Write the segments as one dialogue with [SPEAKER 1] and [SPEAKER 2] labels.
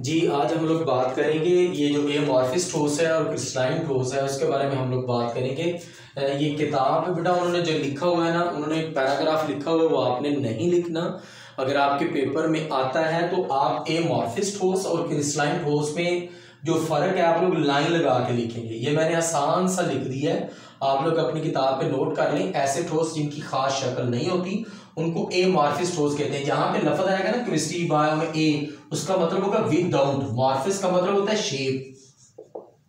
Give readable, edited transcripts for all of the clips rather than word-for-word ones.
[SPEAKER 1] जी आज हम लोग बात करेंगे ये जो एमॉर्फिक ठोस है और क्रिस्टलाइन ठोस है उसके बारे में हम लोग बात करेंगे। ये किताब है बेटा, उन्होंने जो लिखा हुआ है ना, उन्होंने एक पैराग्राफ लिखा हुआ है, वो आपने नहीं लिखना। अगर आपके पेपर में आता है तो आप एमॉर्फिक ठोस और क्रिस्टलाइन ठोस में जो फर्क है आप लोग लाइन लगा के लिखेंगे। ये मैंने आसान सा लिख दिया है, आप लोग अपनी किताब पे नोट कर लें। ऐसे ठोस जिनकी खास शक्ल नहीं होती उनको एमॉर्फिक ठोस कहते हैं। जहां पे लफ्ज आएगा ना क्रिस्टी बायो में ए, उसका मतलब होगा विदाउट। मॉर्फिस का मतलब होता है शेप,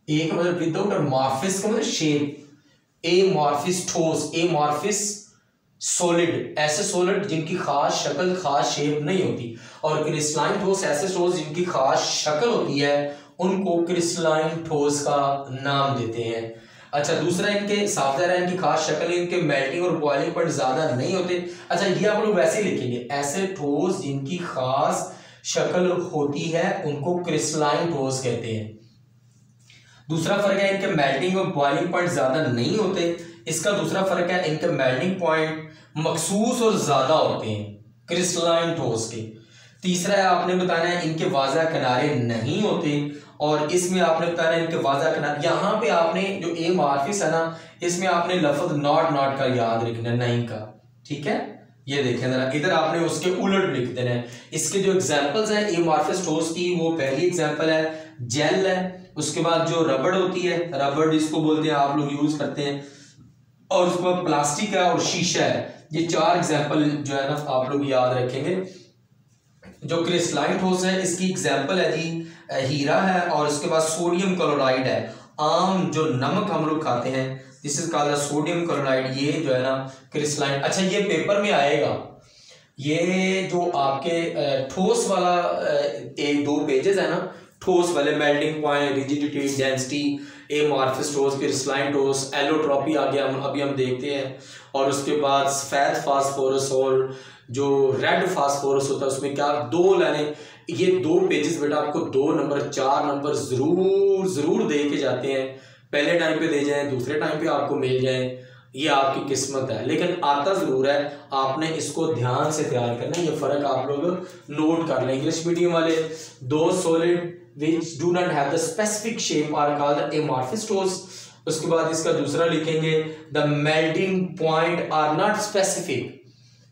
[SPEAKER 1] ए का मतलब विदाउट और मॉर्फिस का मतलब शेप। एमॉर्फिक ठोस, एमॉर्फिस सॉलिड, ऐसे सॉलिड जिनकी खास शक्ल खास शेप नहीं होती। और क्रिस्टलाइन ठोस ऐसे ठोस जिनकी खास शक्ल होती है, उनको क्रिस्टलाइन ठोस का नाम देते हैं। अच्छा, दूसरा इनके साफ ज़ाहिर है इनकी खास शक्ल, इनके मेल्टिंग और बॉइलिंग पॉइंट ज्यादा नहीं होते। अच्छा, ये आप लोग वैसे लिखेंगे, ऐसे ठोस जिनकी खास शक्ल होती है उनको क्रिस्टलाइन ठोस कहते हैं। दूसरा फर्क है इनके मेल्टिंग और बॉइलिंग पॉइंट ज्यादा नहीं होते। इसका दूसरा फर्क है इनके मेल्टिंग पॉइंट मखसूस और ज्यादा होते हैं क्रिस्टलाइन ठोस के। तीसरा है आपने बताना है इनके वाज़ा किनारे नहीं होते, और इसमें आपने बताना है इनके वाज़ा किनारे। यहाँ पे आपने जो एमॉर्फिस है ना, इसमें आपने लफ्ज नॉट नॉट का याद रखना है, नहीं का। ठीक है, ये देखें जरा, इधर आपने उसके उलट लिख देना है। इसके जो एग्जांपल्स हैं एमॉर्फिक ठोस की, वो पहली एग्जांपल है जेल है, उसके बाद जो रबड़ होती है, रबड़ जिसको बोलते हैं आप लोग यूज करते हैं, और उसके बाद प्लास्टिक है और शीशा है। ये चार एग्जांपल जो है ना आप लोग याद रखेंगे। जो क्रिस्टलाइन ठोस है इसकी एग्जांपल है जी हीरा है, और उसके बाद सोडियम क्लोराइड है। आम जो नमक हम लोग खाते हैं, this is called sodium chloride, ये जो है ना क्रिस्टलाइन। अच्छा, ये पेपर में आएगा, ये जो आपके ठोस वाला एक दो पेजेस है ना, ठोस वाले, मेल्टिंग पॉइंट, रिजिडिटी, डेंसिटी, एमॉर्फिक ठोस, क्रिस्टलाइन ठोस, एलोट्रॉपी आ गया, अभी हम देखते हैं। और उसके बाद सफेद फास्फोरस और जो रेड फास्फोरस होता है उसमें क्या दो लाइनें, ये दो पेजेस बेटा आपको 2 नंबर 4 नंबर जरूर दे के जाते हैं। पहले टाइम पे दे जाएं, दूसरे टाइम पे आपको मिल जाए, ये आपकी किस्मत है, लेकिन आता जरूर है। आपने इसको ध्यान से तैयार करना है, ये फर्क आप लोग नोट कर लें। इंग्लिश मीडियम वाले, those solid which do not have the specific shape are called amorphic ठोस। उसके बाद इसका दूसरा लिखेंगे the melting point are not specific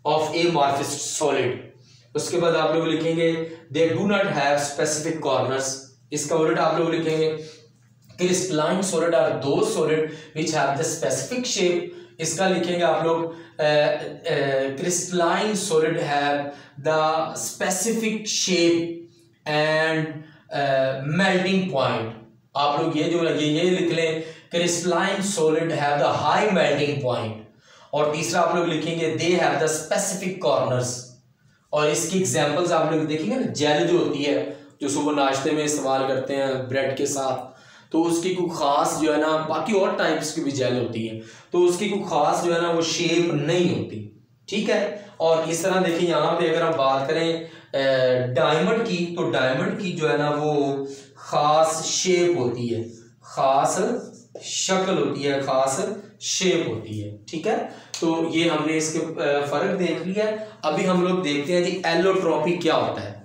[SPEAKER 1] of amorphic solid. उसके बाद आप लोग लिखेंगे they do not have specific corners. इसका उल्टा आप लोग लिखेंगे crystalline solid are those solid which have the specific shape. इसका लिखेंगे आप लोग crystalline solid have the specific shape and melting point. आप लोग ये जो ये लिख लें, crystalline solid have the high melting point. और तीसरा आप लोग लिखेंगे they have the specific corners. और इसकी एग्जांपल्स आप लोग देखेंगे ना, जेल जो होती है जो सुबह नाश्ते में इस्तेमाल करते हैं ब्रेड के साथ, तो उसकी कोई खास जो है ना, बाकी और टाइप्स की भी जेल होती है, तो उसकी कोई खास जो है ना वो शेप नहीं होती। ठीक है, और इस तरह देखिए यहाँ पे अगर हम बात करें डायमंड की, तो डायमंड की जो है ना वो खास शेप होती है, खास शक्ल होती है, खास शेप होती है। ठीक है, तो ये हमने इसके फर्क देख लिया। अभी हम लोग देखते हैं जी एलोट्रॉपी क्या होता है।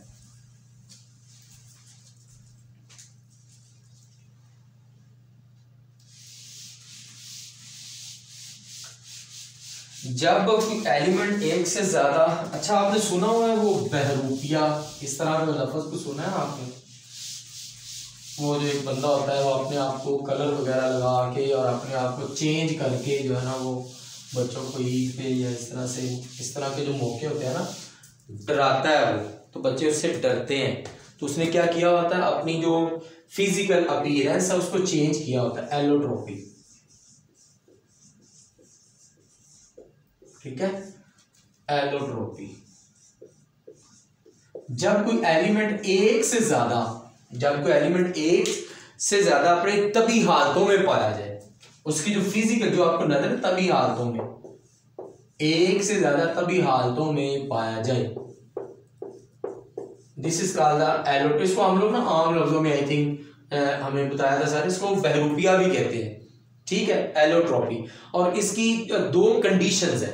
[SPEAKER 1] जब कोई एलिमेंट एक से ज्यादा, अच्छा आपने सुना हुआ है वो बहरूपिया, इस तरह का लफ्ज को सुना है आपने? वो जो एक बंदा होता है वो अपने आप को कलर वगैरह लगा के और अपने आप को चेंज करके जो है ना वो बच्चों को ईद पे या इस तरह से, इस तरह के जो मौके होते हैं ना, डराता है वो, तो बच्चे उससे डरते हैं। तो उसने क्या किया होता है, अपनी जो फिजिकल अपीयरेंस है उसको चेंज किया होता है, एलोट्रॉपी। ठीक है, एलोट्रॉपी। जब कोई एलिमेंट एक से ज्यादा, जब कोई एलिमेंट एक से ज्यादा अपने तभी हालतों में पाया जाए, उसकी जो फिजिकल जो आपको नजर है तभी हालतों में, एक से ज्यादा तभी हालतों में पाया जाए, this is called the allotropy. इसको हम लोग ना आम लफ्जों में आई थिंक हमें बताया था सर, इसको बहरूपिया भी कहते हैं। ठीक है, एलोट्रॉपी। और इसकी 2 कंडीशंस है।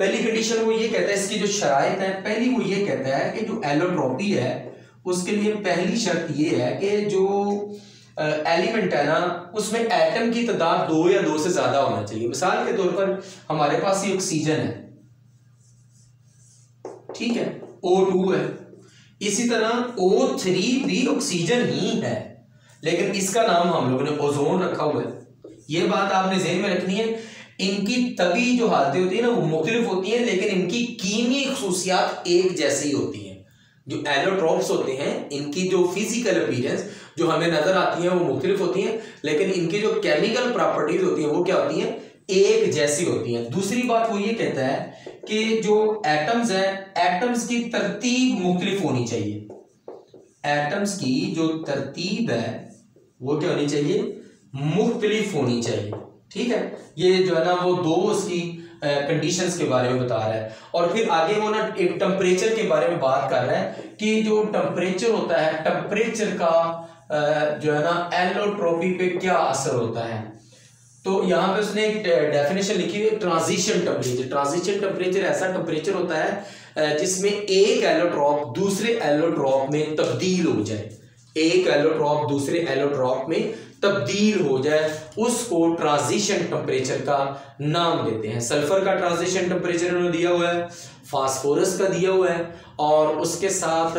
[SPEAKER 1] पहली कंडीशन वो ये कहता है, इसकी जो शराइत है, पहली वो ये कहता है कि जो एलोट्रॉपी है उसके लिए पहली शर्त ये है कि जो एलिमेंट है ना उसमें एटम की तादाद 2 या 2 से ज्यादा होना चाहिए। मिसाल के तौर पर हमारे पास ये ऑक्सीजन है, ठीक है, O2 है, इसी तरह O3 भी ऑक्सीजन ही है, लेकिन इसका नाम हम लोगों ने ओजोन रखा हुआ है। ये बात आपने ज़हन में रखनी है। इनकी तभी जो हालतें होती है ना वो मुख्तलिफ होती हैं, लेकिन इनकी कीमियाई खसूसियात एक जैसी होती हैं। जो एलोट्रॉप्स होते हैं इनकी जो फिजिकल अपीयरेंस जो हमें नजर आती है वो मुख्तलिफ होती हैं, लेकिन इनकी जो केमिकल प्रॉपर्टीज होती हैं वो क्या होती हैं, एक जैसी होती हैं। दूसरी बात वो ये कहता है कि जो एटम्स हैं, एटम्स की तरतीब मुख्तलिफ होनी चाहिए। एटम्स की जो तरतीब है वो क्या होनी चाहिए, मुख्तलिफ होनी चाहिए, ठीक है। ये जो है ना वो दो उसकी कंडीशंस के बारे में बता रहा है, और फिर आगे वो ना एक टेम्परेचर के बारे में बात कर रहा है कि जो टेम्परेचर होता है, टेम्परेचर का जो है ना एलोट्रोपी पे क्या असर होता है। तो यहाँ पे उसने एक डेफिनेशन लिखी है, ट्रांजिशन टेम्परेचर। ट्रांजिशन टेम्परेचर ऐसा टेम्परेचर होता है जिसमें एक एलोट्रॉप दूसरे एलोट्रॉप में तब्दील हो जाए, एक एलोट्रॉप दूसरे एलोट्रॉप में तब्दील हो जाए, उसको ट्रांजिशन टेम्परेचर का नाम देते हैं। सल्फर का ट्रांजिशन टेम्परेचर इन्होंने दिया हुआ है, फास्फोरस का दिया हुआ है, और उसके साथ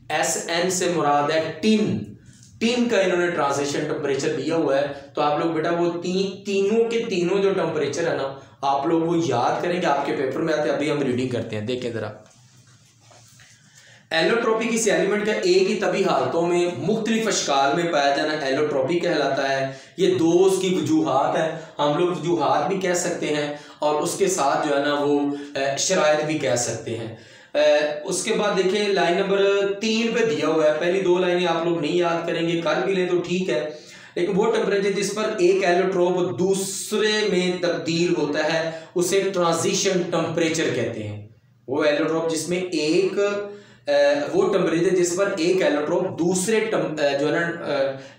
[SPEAKER 1] SN से मुराद है टिन का इन्होंने ट्रांजिशन टेम्परेचर दिया हुआ है। तो आप लोग बेटा वो तीनों के तीनों जो टेम्परेचर है ना आप लोग वो याद करेंगे, आपके पेपर में आते हैं। अभी हम रीडिंग करते हैं, देखें जरा। एलोट्रोपी किसी एलिमेंट का एक ही तभी हालतों में मुख्तलिफ अशकाल में पाया जाना एलोट्रोपी कहलाता है। ये दो उसकी वजूहात है, हम लोग वजूहात भी कह सकते हैं और उसके साथ जो है ना वो शराइत भी कह सकते हैं। उसके बाद देखिए लाइन नंबर 3 पे दिया हुआ है, पहली 2 लाइनें आप लोग नहीं याद करेंगे, कर भी लें तो ठीक है, लेकिन वो टेम्परेचर जिस पर एक एलोट्रोप दूसरे में तब्दील होता है उसे ट्रांजिशन टेम्परेचर कहते हैं। वो एलोट्रोप जिसमें वो टेम्परेचर जिस पर एक एलोट्रोप दूसरे जो है ना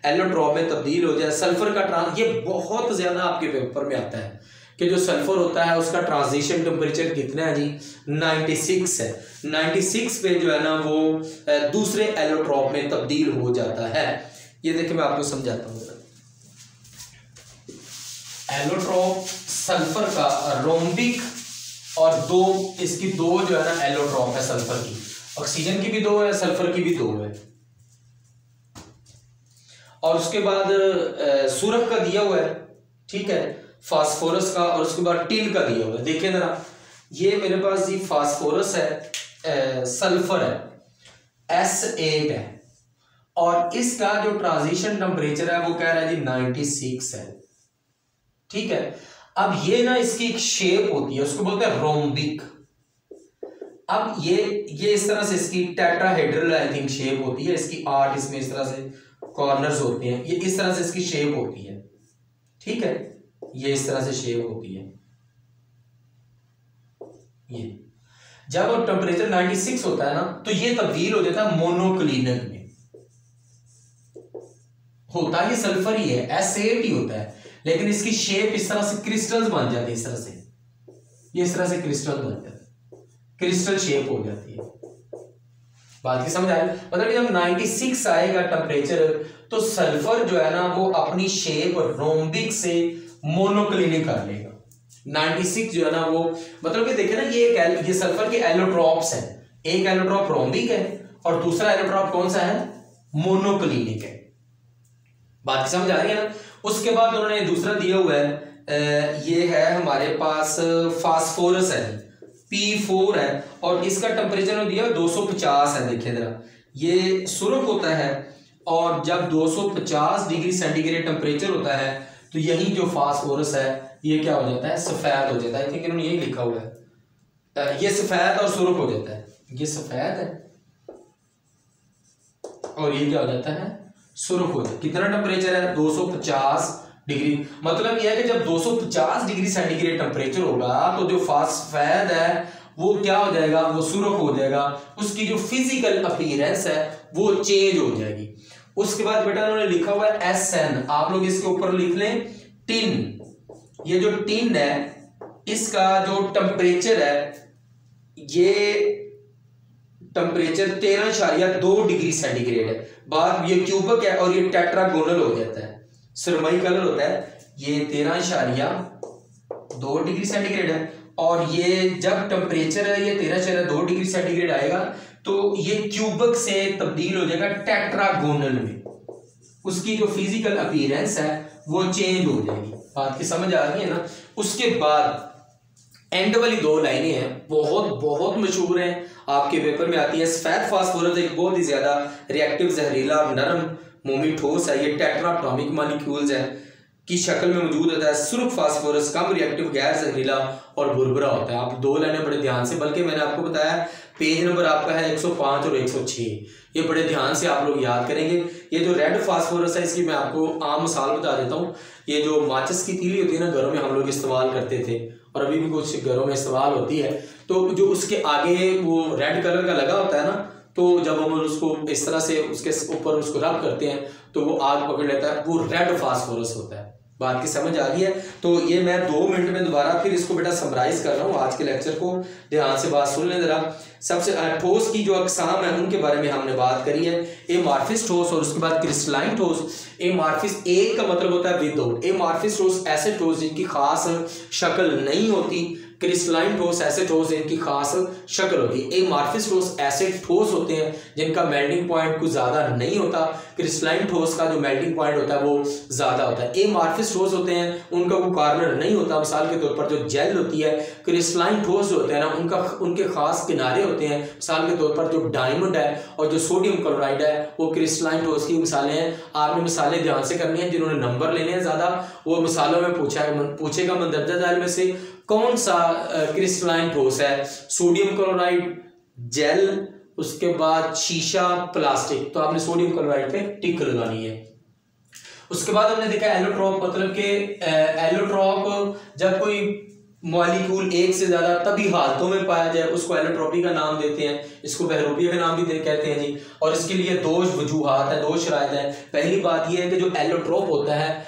[SPEAKER 1] एलोट्रोप में तब्दील हो जाए। सल्फर का ये बहुत ज्यादा आपके पेपर में आता है कि जो सल्फर होता है उसका ट्रांजिशन टेम्परेचर कितना है जी, 96 है। 96 पे जो है ना वो दूसरे एलोट्रोप में तब्दील हो जाता है। ये देखिए मैं आपको समझाता हूँ। एलोट्रोप सल्फर का रोम्बिक और इसकी दो जो है ना एलोट्रोप है सल्फर की, ऑक्सीजन की भी 2 है, सल्फर की भी 2 है। और उसके बाद सूरख का दिया हुआ है, ठीक है, फास्फोरस का, और उसके बाद टिन का दिया हुआ है। देखिए जरा, ये मेरे पास जी फास्फोरस है, सल्फर है, S8 है, और इसका जो ट्रांजिशन टेम्परेचर है वो कह रहा है जी 96 है, ठीक है। अब ये ना इसकी एक शेप होती है, उसको बोलते हैं रोम्बिक। अब ये इस तरह से इसकी टेट्राहेड्रल आई थिंक शेप होती है, इसकी 8 इसमें इस तरह से कॉर्नर्स होते हैं, ये इस तरह से इसकी शेप होती है, ठीक है, ये इस तरह से शेप होती है। ये जब टेम्परेचर 96 होता है ना तो ये तब्दील हो जाता है मोनोक्लिनिक में। होता ये सल्फर ही है, S8 ही होता है, लेकिन इसकी शेप इस तरह से क्रिस्टल्स बन जाती है, इस तरह से, ये इस तरह से क्रिस्टल बन जाता है, क्रिस्टल शेप हो जाती है। बात की समझ आ रही? मतलब जब 96 आएगा टेम्परेचर तो सल्फर जो है ना वो अपनी शेप रोम्बिक से मोनोक्लिनिक कर लेगा। 96 जो है ना वो मतलब कि देखे ना ये सल्फर के एलोट्रॉप्स हैं, एक एलोट्रॉप रोम्बिक है और दूसरा एलोट्रॉप कौन सा है, मोनोक्लिनिक है। बात की समझ आ रही है ना। उसके बाद उन्होंने दूसरा दिया हुआ है, ये है हमारे पास फास्फोरस है, P4 है, और इसका टेम्परेचर दिया 250 है। देखिए जरा, ये सुर्ख होता है और जब 250 डिग्री सेंटीग्रेड टेम्परेचर होता है तो यही जो फास्फोरस है ये क्या हो जाता है, सफेद हो जाता है। आई थिंक इन्होंने यही लिखा हुआ है, ये सफेद और सुर्ख हो जाता है, ये सफेद है और ये क्या हो जाता है, सुर्ख हो जाता है। कितना टेम्परेचर है, 250 डिग्री। मतलब यह है कि जब 250 डिग्री सेंटीग्रेड टेम्परेचर होगा तो जो फास्फेट है वो क्या हो जाएगा, वो सुर्ख हो जाएगा, उसकी जो फिजिकल अपीयरेंस है वो चेंज हो जाएगी। उसके बाद बेटा उन्होंने लिखा हुआ है SN, आप लोग इसके ऊपर लिख लें टिन। ये जो टिन है इसका जो टेम्परेचर है, ये टेम्परेचर 13.2 डिग्री सेंटीग्रेड है। बात ये क्यूबिक है और ये टेट्रागोनल हो जाता है, सरमई कलर होता है। ये 13.2 डिग्री सेंटीग्रेड है और ये जब टेम्परेचर है ये 13.2 डिग्री सेंटीग्रेड आएगा तो ये क्यूबिक से तब्दील हो जाएगा टेट्रागोनल में, उसकी जो फिजिकल अपीयरेंस है वो चेंज हो जाएगी। बात की समझ आ रही है ना। उसके बाद एंड वाली 2 लाइनें हैं, बहुत बहुत मशहूर हैं, आपके पेपर में आती है। सफेद फास्फोरस एक बहुत ही ज्यादा रिएक्टिव, जहरीला, नरम मोमी ठोस है। ये टेट्राटॉमिक मॉलिक्यूल्स है की शक्ल में मौजूद होता है। सुर्ख फास्फोरस कम रिएक्टिव, गैर जहरीला और बुरबुरा होता है। आप 2 लाइनें बड़े ध्यान से, बल्कि मैंने आपको बताया पेज नंबर आपका है 105 और 106, ये बड़े ध्यान से आप लोग याद करेंगे। ये जो रेड फास्फोरस है इसकी मैं आपको आम मिसाल बता देता हूँ। ये जो माचिस की तीली होती है ना, घरों में हम लोग इस्तेमाल करते थे और अभी भी कुछ घरों में इस्तेमाल होती है, तो जो उसके आगे वो रेड कलर का लगा होता है ना, तो जब हम उसको इस तरह से उसके ऊपर उसको रब करते हैं तो वो आग पकड़ लेता है, वो रेड फास्फोरस होता है। बात की समझ आ रही है। तो ये मैं 2 मिनट में दोबारा फिर इसको बेटा समराइज कर रहा हूँ। आज के लेक्चर को ध्यान से बात सुन लें जरा। सबसे ठोस की जो अकसाम है उनके बारे में हमने बात करी है। एमार्फिस ठोस और उसके बाद क्रिस्टलाइन ठोस। एमार्फिस एक का मतलब होता है विदाउट। एमार्फिस ठोस ऐसे ठोस जिनकी खास शक्ल नहीं होती। क्रिस्टलाइन ठोस ऐसे ठोस जिनकी खास शक्ल होती है। एमार्फिस ठोस ऐसे ठोस होते हैं जिनका मेल्टिंग पॉइंट कुछ ज्यादा नहीं होता। क्रिस्टलाइन ठोस का जो मेल्टिंग पॉइंट होता है वो ज्यादा होता है। एमार्फिस ठोस होते हैं उनका कोई कॉर्नर नहीं होता। मिसाल के तौर पर जो जेल होती है। क्रिस्टलाइन ठोस जो होते हैं ना उनके खास किनारे होते हैं। मिसाल के तौर पर जो डायमंड है और जो सोडियम क्लोराइड है वो क्रिस्टलाइन ठोस की मिसालें हैं। आपने मिसालें ध्यान से करनी है, जिन्होंने नंबर लेने हैं ज्यादा वो मिसालों में पूछेगा मंदरजा जाल में से कौन सा क्रिस्टलाइन ठोस है। सोडियम क्लोराइड, जेल, उसके बाद शीशा, प्लास्टिक, तो आपने सोडियम क्लोराइड पे टिक लगानी है। उसके बाद हमने देखा एलोट्रॉप, मतलब कि एलोट्रॉप जब कोई मॉलिक्यूल एक से ज्यादा तभी हालतों में पाया जाए उसको एलोट्रॉपी का नाम देते हैं। इसको बहरूपिया का नाम भी कहते हैं जी। और इसके लिए 2 वजूहात है, 2 शराइत है। पहली बात यह है कि जो एलोट्रॉप होता है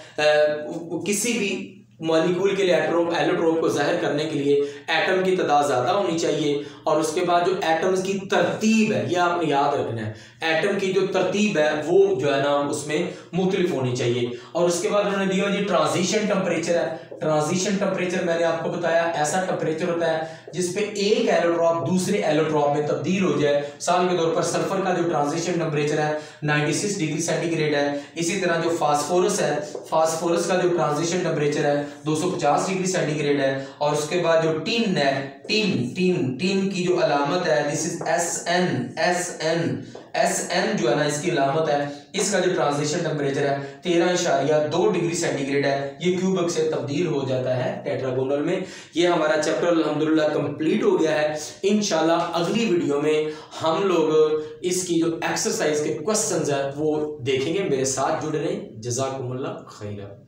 [SPEAKER 1] किसी भी मॉलिक्यूल के लिए एलोट्रॉप को जाहिर करने के लिए एटम की तादाद ज्यादा होनी चाहिए। और उसके बाद जो एटम्स की तरतीब है, यह आपने याद रखना है, एटम की जो तरतीब है वो जो है ना उसमें मुख्तलिफ होनी चाहिए। और उसके बाद उन्होंने दिया जी ट्रांजिशन टेम्परेचर है। ट्रांजिशन टेम्परेचर मैंने आपको बताया ऐसा टेम्परेचर होता है जिसपे एक एलोट्रॉप दूसरे एलोट्रॉप में तब्दील हो जाए। मिसाल के तौर पर सल्फर का जो ट्रांजिशन टेम्परेचर है 96 डिग्री सेंटीग्रेड है। इसी तरह जो फास्फोरस है, फास्फोरस का जो ट्रांजिशन टेम्परेचर है 250 डिग्री सेंटीग्रेड है। और उसके बाद जो टिन है, टिन की जो अलामत है दिस इज SN जो है ना इसकी अलामत है। इसका जो ट्रांजिशन टेम्परेचर है 13.2 डिग्री सेंटीग्रेड है। ये क्यूबिक से तब्दील हो जाता है टेट्रागोनल में। ये हमारा चैप्टर अल्हम्दुलिल्लाह कंप्लीट हो गया है। इंशाल्लाह अगली वीडियो में हम लोग इसकी जो एक्सरसाइज के क्वेश्चंस है वो देखेंगे। मेरे साथ जुड़े रहें। जज़ाकुमुल्लाह खैरा।